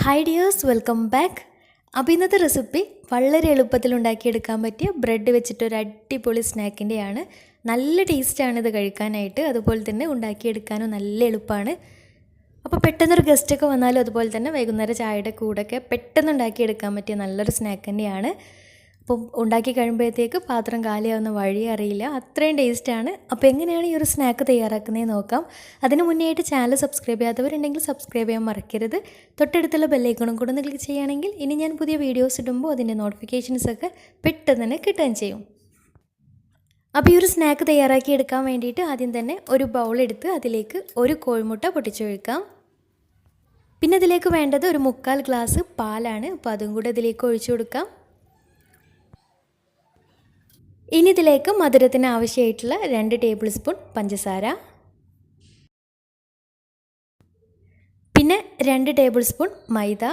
Hi dears, welcome back. അപ്പോൾ ഇന്നത്തെ recipe വളരെ എളുപ്പത്തിൽ ഉണ്ടാക്കിയെടുക്കാൻ പറ്റിയ ബ്രെഡ് വെച്ചിട്ട് ഒരു അടിപൊളി സ്നാക്കിൻ്റെയാണ്. നല്ല ടേസ്റ്റാണ് ഇത് കഴിക്കാനായിട്ട്, അതുപോലെ തന്നെ ഉണ്ടാക്കിയെടുക്കാനും നല്ല എളുപ്പമാണ്. അപ്പോൾ പെട്ടെന്നൊരു ഗസ്റ്റൊക്കെ വന്നാലും അതുപോലെ തന്നെ വൈകുന്നേരം ചായയുടെ കൂടെയൊക്കെ പെട്ടെന്ന് ഉണ്ടാക്കിയെടുക്കാൻ പറ്റിയ നല്ലൊരു സ്നാക്ക് തന്നെയാണ്. അപ്പം ഉണ്ടാക്കി കഴിയുമ്പോഴത്തേക്ക് പാത്രം കാലിയാവുന്ന വഴി അറിയില്ല, അത്രയും ടേസ്റ്റാണ്. അപ്പോൾ എങ്ങനെയാണ് ഈ ഒരു സ്നാക്ക് തയ്യാറാക്കുന്നതെന്ന് നോക്കാം. അതിന് മുന്നേയായിട്ട് ചാനൽ സബ്സ്ക്രൈബ് ചെയ്യാത്തവരുണ്ടെങ്കിൽ സബ്സ്ക്രൈബ് ചെയ്യാൻ മറക്കരുത്. തൊട്ടടുത്തുള്ള ബെല്ലൈക്കണും കൂടെ ഒന്ന് ക്ലിക്ക് ചെയ്യുകയാണെങ്കിൽ ഇനി ഞാൻ പുതിയ വീഡിയോസ് ഇടുമ്പോൾ അതിൻ്റെ നോട്ടിഫിക്കേഷൻസൊക്കെ പെട്ടെന്ന് തന്നെ കിട്ടുകയും ചെയ്യും. അപ്പോൾ ഈ ഒരു സ്നാക്ക് തയ്യാറാക്കി എടുക്കാൻ വേണ്ടിയിട്ട് ആദ്യം തന്നെ ഒരു ബൗളെടുത്ത് അതിലേക്ക് ഒരു കോഴിമുട്ട പൊട്ടിച്ചൊഴിക്കാം. പിന്നെ അതിലേക്ക് വേണ്ടത് ഒരു 3/4 ഗ്ലാസ് പാലാണ്. അപ്പോൾ അതും കൂടെ ഇതിലേക്ക് ഒഴിച്ചു കൊടുക്കാം. ഇനി ഇതിലേക്ക് മധുരത്തിന് ആവശ്യമായിട്ടുള്ള 2 ടേബിൾ സ്പൂൺ പഞ്ചസാര, പിന്നെ 2 ടേബിൾ സ്പൂൺ മൈദ.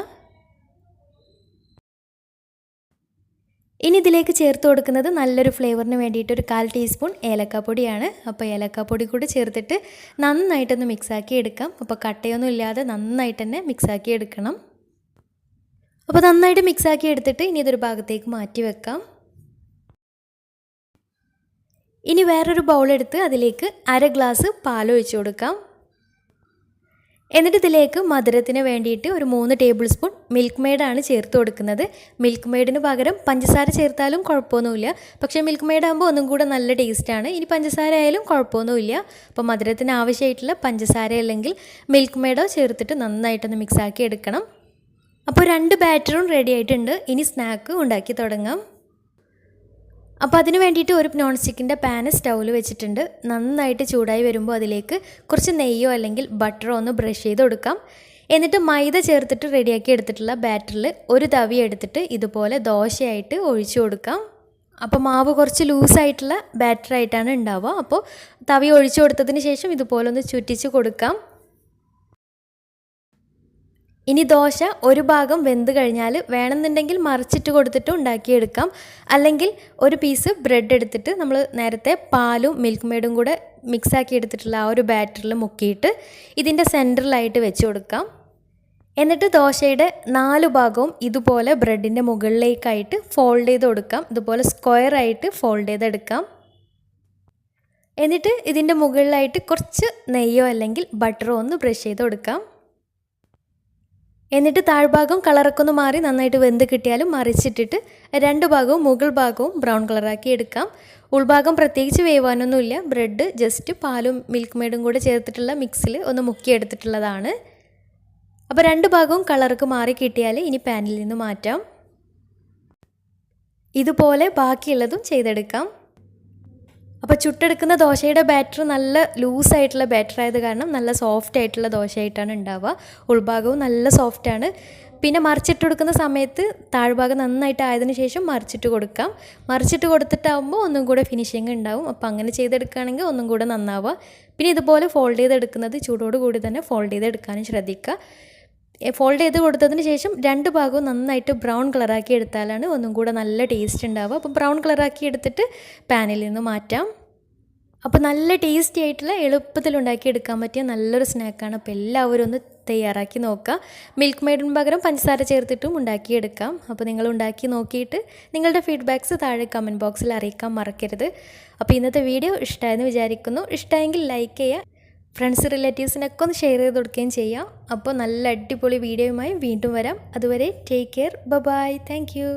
ഇനി ഇതിലേക്ക് ചേർത്ത് കൊടുക്കുന്നത് നല്ലൊരു ഫ്ലേവറിന് വേണ്ടിയിട്ട് ഒരു 1/4 ടീസ്പൂൺ ഏലക്കാപ്പൊടിയാണ്. അപ്പോൾ ഏലക്കാപ്പൊടി കൂടി ചേർത്തിട്ട് നന്നായിട്ടൊന്ന് മിക്സാക്കി എടുക്കാം. അപ്പോൾ കട്ടയൊന്നും ഇല്ലാതെ നന്നായിട്ട് തന്നെ മിക്സാക്കി എടുക്കണം. അപ്പോൾ നന്നായിട്ട് മിക്സാക്കി എടുത്തിട്ട് ഇനി ഇതൊരു ഭാഗത്തേക്ക് മാറ്റി വെക്കാം. ഇനി വേറൊരു ബൗളെടുത്ത് അതിലേക്ക് 1/2 ഗ്ലാസ് പാലൊഴിച്ച് കൊടുക്കാം. എന്നിട്ട് ഇതിലേക്ക് മധുരത്തിന് വേണ്ടിയിട്ട് ഒരു 3 ടേബിൾ സ്പൂൺ മിൽക്ക് മെയ്ഡാണ് ചേർത്ത് കൊടുക്കുന്നത്. മിൽക്ക് മെയ്ഡിന് പകരം പഞ്ചസാര ചേർത്താലും കുഴപ്പമൊന്നുമില്ല, പക്ഷേ മിൽക്ക് മെയ്ഡ് ആകുമ്പോൾ ഒന്നും കൂടെ നല്ല ടേസ്റ്റാണ്. ഇനി പഞ്ചസാര ആയാലും കുഴപ്പമൊന്നുമില്ല. അപ്പോൾ മധുരത്തിന് ആവശ്യമായിട്ടുള്ള പഞ്ചസാര അല്ലെങ്കിൽ മിൽക്ക് മെയ്ഡോ ചേർത്തിട്ട് നന്നായിട്ടൊന്ന് മിക്സാക്കി എടുക്കണം. അപ്പോൾ 2 ബാറ്ററും റെഡി ആയിട്ടുണ്ട്. ഇനി സ്നാക്ക് ഉണ്ടാക്കി തുടങ്ങാം. അപ്പോൾ അതിന് വേണ്ടിയിട്ട് ഒരു നോൺ സ്റ്റിക്കിൻ്റെ പാന് സ്റ്റൗവിൽ വെച്ചിട്ടുണ്ട്. നന്നായിട്ട് ചൂടായി വരുമ്പോൾ അതിലേക്ക് കുറച്ച് നെയ്യോ അല്ലെങ്കിൽ ബട്ടറോ ഒന്ന് ബ്രഷ് ചെയ്ത് കൊടുക്കാം. എന്നിട്ട് മൈദ ചേർത്തിട്ട് റെഡിയാക്കി എടുത്തിട്ടുള്ള ബാറ്ററിൽ ഒരു തവി എടുത്തിട്ട് ഇതുപോലെ ദോശയായിട്ട് ഒഴിച്ചു കൊടുക്കാം. അപ്പോൾ മാവ് കുറച്ച് ലൂസായിട്ടുള്ള ബാറ്ററായിട്ടാണ് ഉണ്ടാവുക. അപ്പോൾ തവി ഒഴിച്ചു കൊടുത്തതിന് ശേഷം ഇതുപോലെ ഒന്ന് ചുറ്റിച്ച് കൊടുക്കാം. ഇനി ദോശ ഒരു ഭാഗം വെന്ത് കഴിഞ്ഞാൽ വേണമെന്നുണ്ടെങ്കിൽ മറിച്ചിട്ട് കൊടുത്തിട്ട് ഉണ്ടാക്കിയെടുക്കാം. അല്ലെങ്കിൽ ഒരു പീസ് ബ്രെഡ് എടുത്തിട്ട് നമ്മൾ നേരത്തെ പാലും മിൽക്ക് മെയ്ഡും കൂടെ മിക്സാക്കി എടുത്തിട്ടുള്ള ആ ഒരു ബാറ്ററിൽ മുക്കിയിട്ട് ഇതിൻ്റെ സെൻറ്ററിലായിട്ട് വെച്ച് കൊടുക്കാം. എന്നിട്ട് ദോശയുടെ 4 ഭാഗവും ഇതുപോലെ ബ്രെഡിൻ്റെ മുകളിലേക്കായിട്ട് ഫോൾഡ് ചെയ്ത് കൊടുക്കാം. ഇതുപോലെ സ്ക്വയറായിട്ട് ഫോൾഡ് ചെയ്തെടുക്കാം. എന്നിട്ട് ഇതിൻ്റെ മുകളിലായിട്ട് കുറച്ച് നെയ്യോ അല്ലെങ്കിൽ ബട്ടറോ ഒന്ന് ബ്രഷ് ചെയ്ത് കൊടുക്കാം. എന്നിട്ട് താഴ്ഭാഗം കളറൊക്കെ ഒന്ന് മാറി നന്നായിട്ട് വെന്ത് കിട്ടിയാലും മറിച്ചിട്ടിട്ട് 2 ഭാഗവും മുകൾ ഭാഗവും ബ്രൗൺ കളറാക്കി എടുക്കാം. ഉൾഭാഗം പ്രത്യേകിച്ച് വേവാനൊന്നുമില്ല, ബ്രെഡ് ജസ്റ്റ് പാലും മിൽക്ക് മെയ്ഡും കൂടെ ചേർത്തിട്ടുള്ള മിക്സിൽ ഒന്ന് മുക്കിയെടുത്തിട്ടുള്ളതാണ്. അപ്പോൾ 2 ഭാഗവും കളറൊക്കെ മാറി കിട്ടിയാൽ ഇനി പാനിൽ നിന്ന് മാറ്റാം. ഇതുപോലെ ബാക്കിയുള്ളതും ചെയ്തെടുക്കാം. അപ്പോൾ ചുട്ടെടുക്കുന്ന ദോശയുടെ ബാറ്റർ നല്ല ലൂസായിട്ടുള്ള ബാറ്റർ ആയത് കാരണം നല്ല സോഫ്റ്റ് ആയിട്ടുള്ള ദോശയായിട്ടാണ് ഉണ്ടാവുക. ഉൾഭാഗവും നല്ല സോഫ്റ്റാണ്. പിന്നെ മറിച്ചിട്ട് കൊടുക്കുന്ന സമയത്ത് താഴ്ഭാഗം നന്നായിട്ട് ആയതിനു ശേഷം മറിച്ചിട്ട് കൊടുക്കാം. മറിച്ചിട്ട് കൊടുത്തിട്ടാകുമ്പോൾ ഒന്നും കൂടെ ഫിനിഷിങ് ഉണ്ടാവും. അപ്പോൾ അങ്ങനെ ചെയ്തെടുക്കുകയാണെങ്കിൽ ഒന്നും കൂടെ നന്നാവുക. പിന്നെ ഇതുപോലെ ഫോൾഡ് ചെയ്തെടുക്കുന്നത് ചൂടോട് കൂടി തന്നെ ഫോൾഡ് ചെയ്തെടുക്കാനും ശ്രദ്ധിക്കുക. ഫോൾഡ് ചെയ്ത് കൊടുത്തതിന് ശേഷം 2 ഭാഗവും നന്നായിട്ട് ബ്രൗൺ കളറാക്കി എടുത്താലാണ് ഒന്നും കൂടെ നല്ല ടേസ്റ്റ് ഉണ്ടാവുക. അപ്പോൾ ബ്രൗൺ കളറാക്കി എടുത്തിട്ട് പാനിൽ നിന്ന് മാറ്റാം. അപ്പോൾ നല്ല ടേസ്റ്റി ആയിട്ടുള്ള എളുപ്പത്തിൽ ഉണ്ടാക്കിയെടുക്കാൻ പറ്റിയ നല്ലൊരു സ്നാക്കാണ്. അപ്പോൾ എല്ലാവരും ഒന്ന് തയ്യാറാക്കി നോക്കുക. മിൽക്ക് മെയ്ഡിന് പകരം പഞ്ചസാര ചേർത്തിട്ടും ഉണ്ടാക്കിയെടുക്കാം. അപ്പോൾ നിങ്ങൾ ഉണ്ടാക്കി നോക്കിയിട്ട് നിങ്ങളുടെ ഫീഡ്ബാക്ക്സ് താഴെ കമൻറ്റ് ബോക്സിൽ അറിയിക്കാൻ മറക്കരുത്. അപ്പോൾ ഇന്നത്തെ വീഡിയോ ഇഷ്ടമായെന്ന് വിചാരിക്കുന്നു. ഇഷ്ടമായെങ്കിൽ ലൈക്ക് ചെയ്യുക, ഫ്രണ്ട്സ് റിലേറ്റീവ്സിനൊക്കെ ഒന്ന് ഷെയർ ചെയ്ത് കൊടുക്കുകയും ചെയ്യാം. അപ്പോൾ നല്ല അടിപൊളി വീഡിയോയുമായി വീണ്ടും വരാം. അതുവരെ take care, bye, thank U.